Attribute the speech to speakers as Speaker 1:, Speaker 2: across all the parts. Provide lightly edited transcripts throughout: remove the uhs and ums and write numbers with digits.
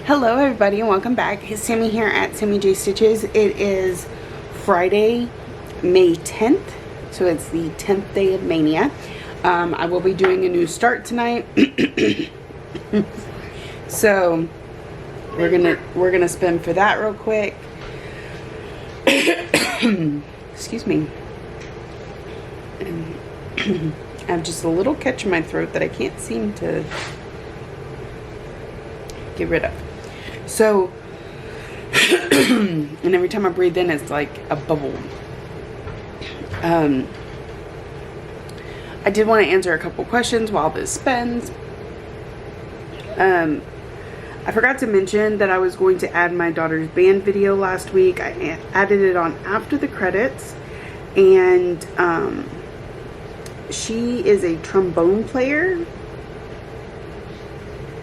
Speaker 1: Hello everybody and welcome back. It's Sammy here at Sammy J Stitches. It is Friday, May 10th, so it's the 10th day of Mania. I will be doing a new start tonight. So we're gonna spin for that real quick. Excuse me. And I have just a little catch in my throat that I can't seem to get rid of. So, and every time I breathe in, it's like a bubble. I did want to answer a couple questions while this spins. I forgot to mention that I was going to add my daughter's band video last week. I added it on after the credits, and she is a trombone player.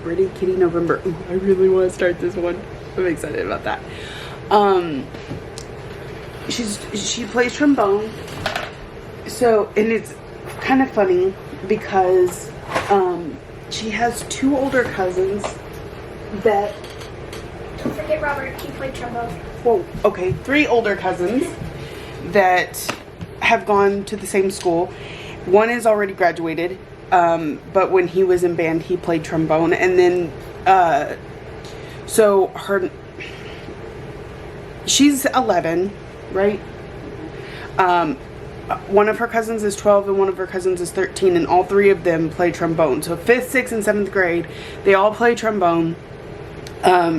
Speaker 1: Ready, Kitty, November. Ooh, I really want to start this one. I'm excited about that. She plays trombone. So, and it's kind of funny because she has two older cousins that.
Speaker 2: Don't forget Robert, he played trombone.
Speaker 1: Whoa, okay, 3 older cousins that have gone to the same school. One is already graduated. But when he was in band, he played trombone. And then, so she's 11, right? One of her cousins is 12 and one of her cousins is 13, and all 3 of them play trombone. So 5th, 6th, and 7th grade, they all play trombone.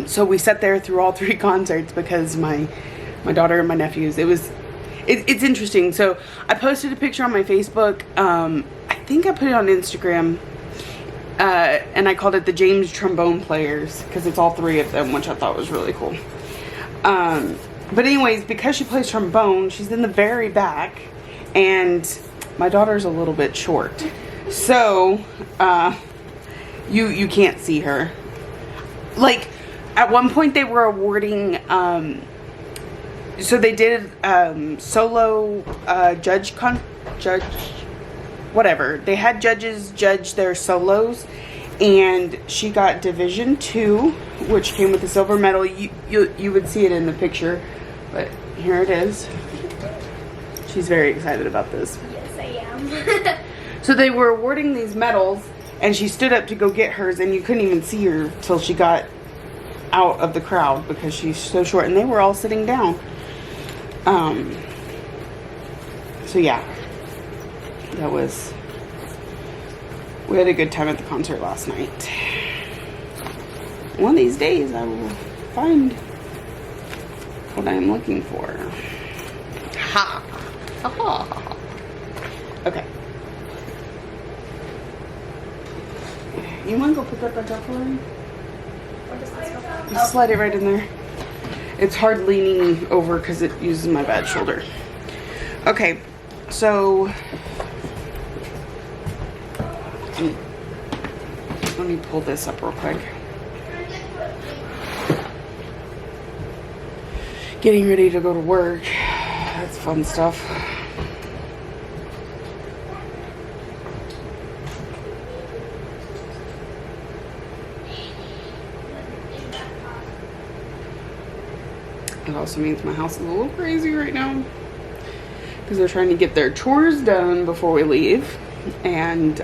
Speaker 1: So we sat there through all 3 concerts because my daughter and my nephews, it's interesting. So I posted a picture on my Facebook. I think I put it on Instagram, and I called it the James Trombone Players because it's all 3 of them, which I thought was really cool. But anyways, because she plays trombone, she's in the very back, and my daughter's a little bit short, so you can't see her. Like, at one point they were awarding, so they did solo judge whatever. They had judges judge their solos, and she got Division 2, which came with a silver medal. You would see it in the picture, but here it is. She's very excited about this.
Speaker 2: Yes, I am.
Speaker 1: So they were awarding these medals, and she stood up to go get hers, and you couldn't even see her till she got out of the crowd because she's so short, and they were all sitting down. So yeah. We had a good time at the concert last night. One of these days I will find what I'm looking for. Ha! Ha! Okay. You want to go pick up that duffel line? Just slide it right in there. It's hard leaning over because it uses my bad shoulder. Okay, so let me pull this up real quick. Getting ready to go to work. That's fun stuff. It also means my house is a little crazy right now because they're trying to get their chores done before we leave. And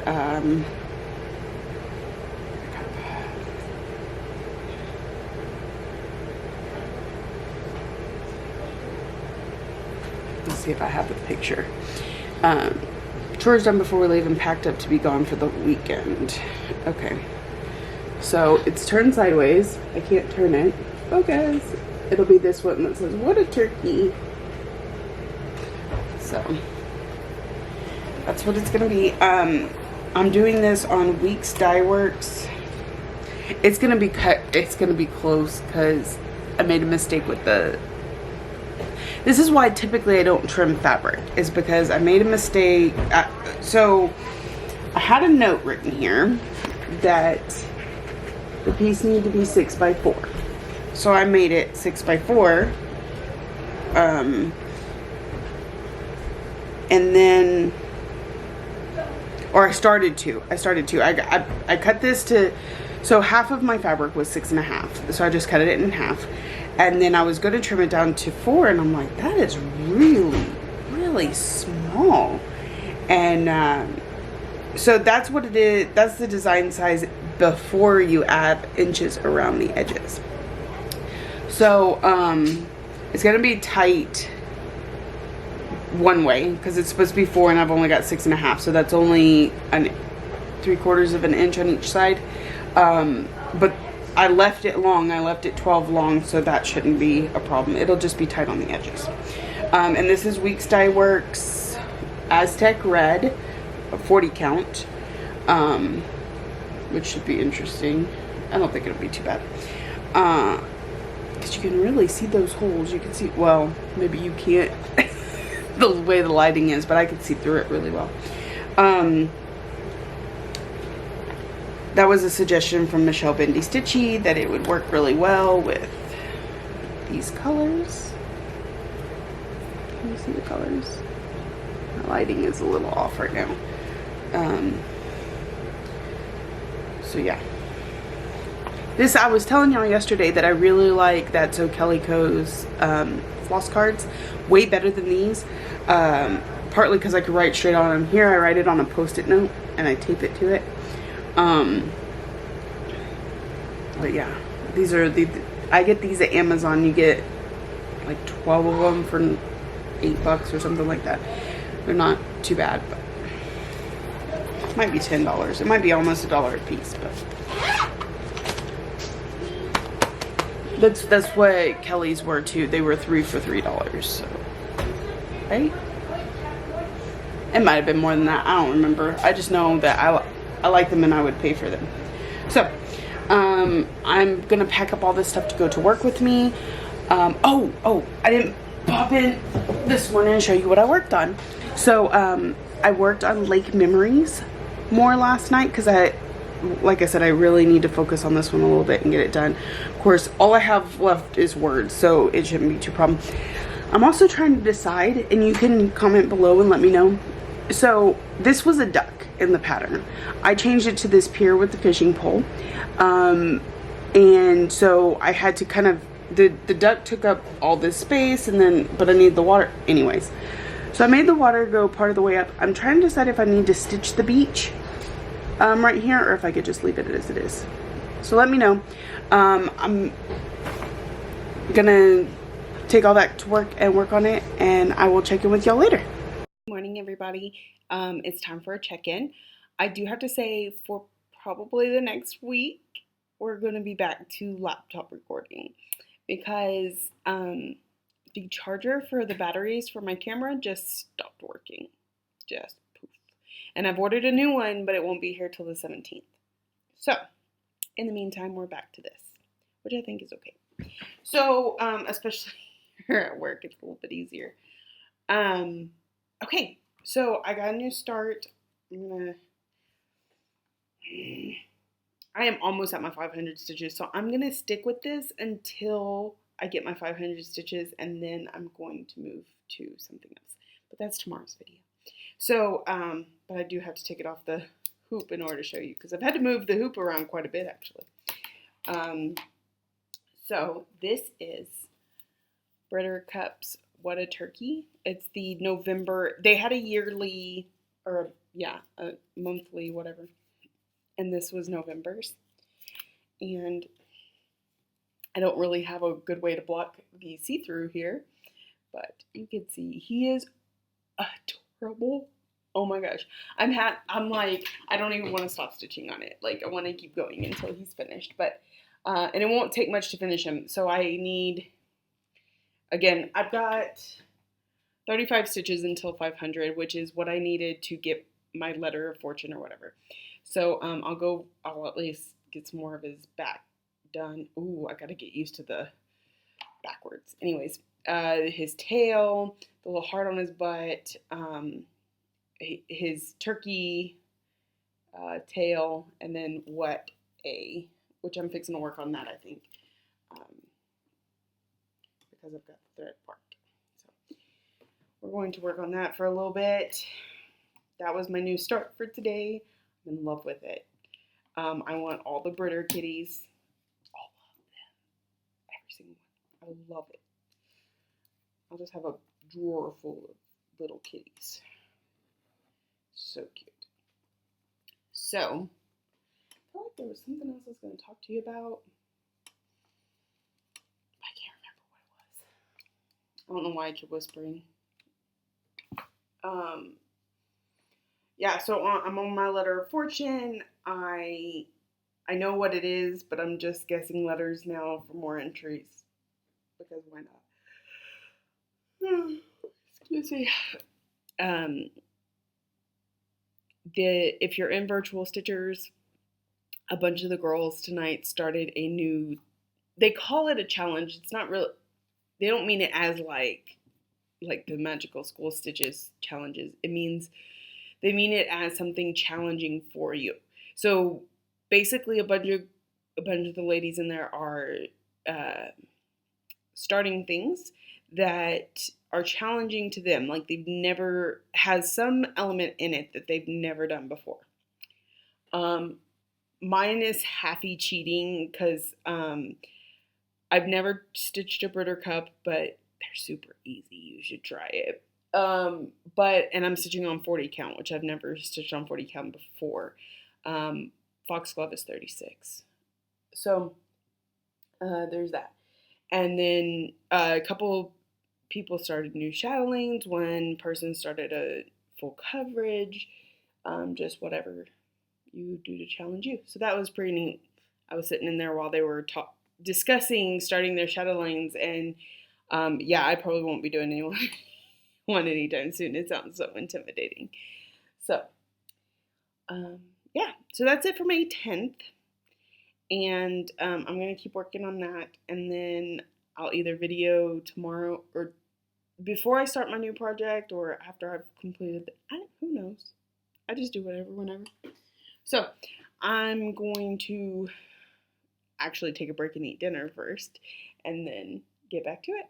Speaker 1: let's see if I have the picture. Chores done before we leave and packed up to be gone for the weekend. Okay, so it's turned sideways. I can't turn it. Focus. It'll be this one that says, "What a turkey." So that's what it's gonna be. I'm doing this on Weeks Dye Works. It's gonna be cut. It's gonna be close because I made a mistake with the. This is why typically I don't trim fabric. Is because I made a mistake. So I had a note written here that the piece needed to be 6x4. So I made it 6x4. And then, or I started to. I cut this to So half of my fabric was 6.5. So I just cut it in half. And then I was going to trim it down to 4. And I'm like, that is really, really small. And so that's what it is. That's the design size before you add inches around the edges. So it's going to be tight one way because it's supposed to be 4 and I've only got 6.5. So that's only 3/4 of an inch on each side. But I left it long. I left it 12 long, so that shouldn't be a problem. It'll just be tight on the edges. And this is Weeks Dye Works Aztec Red, a 40 count, which should be interesting. I don't think it'll be too bad. Because you can really see those holes. You can see, well, maybe you can't the way the lighting is, but I can see through it really well. That was a suggestion from Michelle Bendy Stitchy that it would work really well with these colors. Can you see the colors? The lighting is a little off right now. So yeah. This, I was telling y'all yesterday that I really like that So Kelly Co's floss cards way better than these. Partly because I could write straight on them. Here I write it on a post-it note and I tape it to it. But yeah, these are I get these at Amazon. You get like 12 of them for $8 or something like that. They're not too bad, but it might be $10. It might be almost $1 a piece, but that's what Kelly's were too. They were 3 for $3, so right? It might have been more than that. I don't remember. I just know that I like them and I would pay for them. So I'm gonna pack up all this stuff to go to work with me. I didn't pop in this morning and show you what I worked on. So I worked on Lake Memories more last night because like I said, I really need to focus on this one a little bit and get it done. Of course, all I have left is words, so it shouldn't be too problem. I'm also trying to decide, and you can comment below and let me know. So this was a duck in the pattern. I changed it to this pier with the fishing pole. And so I had to kind of, the duck took up all this space but I need the water anyways. So I made the water go part of the way up. I'm trying to decide if I need to stitch the beach right here or if I could just leave it as it is. So let me know. I'm gonna take all that to work and work on it, and I will check in with y'all later. Good morning, everybody. It's time for a check-in. I do have to say, for probably the next week, we're going to be back to laptop recording because the charger for the batteries for my camera just stopped working. Just poof. And I've ordered a new one, but it won't be here till the 17th. So, in the meantime, we're back to this, which I think is okay. So, especially here at work, it's a little bit easier. Okay, so I got a new start. I am almost at my 500 stitches, so I'm going to stick with this until I get my 500 stitches, and then I'm going to move to something else. But that's tomorrow's video. So, but I do have to take it off the hoop in order to show you, because I've had to move the hoop around quite a bit, actually. So this is Buttercup's What a Turkey. It's the November, they had a yearly, or yeah, a monthly, whatever. And this was November's. And I don't really have a good way to block the see-through here, but you can see he is adorable. Oh my gosh. I'm like, I don't even want to stop stitching on it. Like, I want to keep going until he's finished, but and it won't take much to finish him. So I need, again, I've got 35 stitches until 500, which is what I needed to get my letter of fortune or whatever. So I'll at least get some more of his back done. Ooh, I gotta get used to the backwards. Anyways, his tail, the little heart on his butt, his turkey tail, and then which I'm fixing to work on that, I think, because I've got the thread part. So we're going to work on that for a little bit. That was my new start for today. I'm in love with it. I want all the Britter kitties. All of them. Every single one. I love it. I'll just have a drawer full of little kitties. So cute. So, I feel like there was something else I was going to talk to you about. I can't remember what it was. I don't know why I keep whispering. Yeah, so I'm on my letter of fortune. I know what it is, but I'm just guessing letters now for more entries. Because why not? Excuse me. If you're in Virtual Stitchers, a bunch of the girls tonight started a new, they call it a challenge. It's not really, they don't mean it as like the Magical School Stitches challenges. They mean it as something challenging for you. So basically a bunch of the ladies in there are starting things that are challenging to them, like they've never, has some element in it that they've never done before. Mine is happy cheating because I've never stitched a Britter cup, but they're super easy. You should try it. And I'm stitching on 40 count, which I've never stitched on 40 count before. Foxglove is 36. So there's that. And then a couple people started new shadow lanes. One person started a full coverage. Just whatever you do to challenge you. So that was pretty neat. I was sitting in there while they were discussing starting their shadow lanes, and yeah, I probably won't be doing one anytime soon. It sounds so intimidating. So yeah, so that's it for May 10th. And I'm going to keep working on that, and then I'll either video tomorrow or before I start my new project or after I've completed who knows. I just do whatever, whenever. So I'm going to actually take a break and eat dinner first and then get back to it.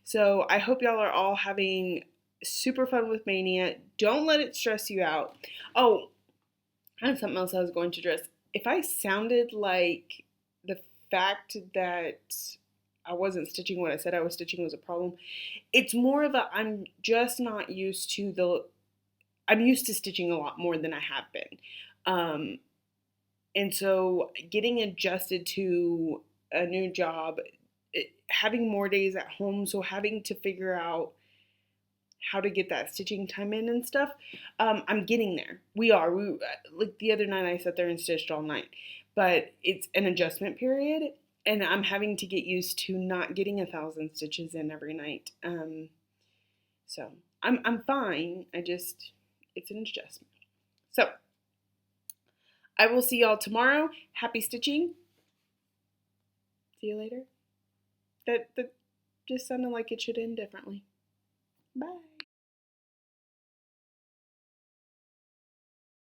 Speaker 1: So I hope y'all are all having super fun with Mania. Don't let it stress you out. Oh, I have something else I was going to address. If I sounded like the fact that I wasn't stitching what I said I was stitching was a problem, it's more of a, I'm just not used to I'm used to stitching a lot more than I have been. And so getting adjusted to a new job, having more days at home, so having to figure out how to get that stitching time in and stuff, I'm getting there. We like the other night I sat there and stitched all night, but it's an adjustment period, and I'm having to get used to not getting 1,000 stitches in every night. So I'm fine. It's an adjustment. So I will see y'all tomorrow. Happy stitching. See you later. That just sounded like it should end differently. Bye.